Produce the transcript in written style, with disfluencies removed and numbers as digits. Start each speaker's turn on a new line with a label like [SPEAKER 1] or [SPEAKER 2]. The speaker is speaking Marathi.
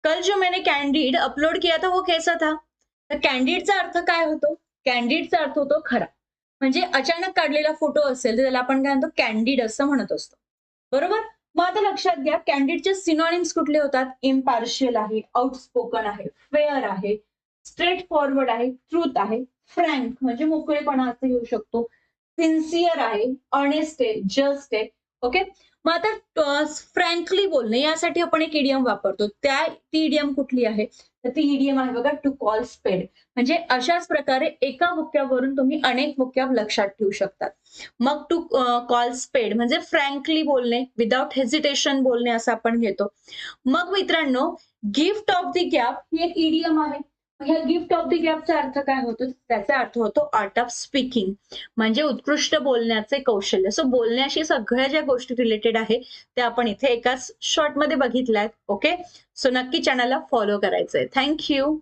[SPEAKER 1] कल जो मैंने कैंडिड अपलोड किया था वो कैसा था? तर कॅन्डिडचा अर्थ काय होतो? कॅन्डिडचा अर्थ होतो खरा. म्हणजे अचानक काढलेला फोटो असेल तर त्याला आपण काय म्हणतो? कॅन्डिड असं म्हणत असतो. बरोबर? मग आता लक्षात घ्या कॅन्डिडचे सिनोनिम्स कुठले होतात? इम्पार्शियल आहे, आउटस्पोकन आहे, फेअर आहे, स्ट्रेट फॉरवर्ड आहे, ट्रूथ आहे, फ्रँक म्हणजे मोकळेपणा असं घेऊ शकतो, सिन्सिअर आहे, ऑनेस्ट आहे, जस्ट आहे. ओके. मग आता फ्रँकली बोलणे यासाठी आपण एक इडियम वापरतो. ती इडियम कुठली आहे? तर ती इडियम आहे बघा टू कॉल स्पेड. म्हणजे अशाच प्रकारे एका मुक्यावरून तुम्ही अनेक मुक्या लक्षात ठेवू शकतात. मग टू कॉल स्पेड म्हणजे फ्रँकली बोलणे, विदाउट हेजिटेशन बोलणे असं आपण घेतो. मग मित्रांनो, गिफ्ट ऑफ द गॅप ही एक इडियम आहे. ह्या गिफ्ट ऑफ द गॅपचा अर्थ काय होतो? त्याचा अर्थ होतो आर्ट ऑफ स्पीकिंग म्हणजे उत्कृष्ट बोलण्याचे कौशल्य. सो बोलण्याशी सगळ्या ज्या गोष्टी रिलेटेड आहे त्या आपण इथे एकाच शॉर्टमध्ये बघितल्यात. ओके. सो नक्की चॅनलला फॉलो करायचंय. Thank you.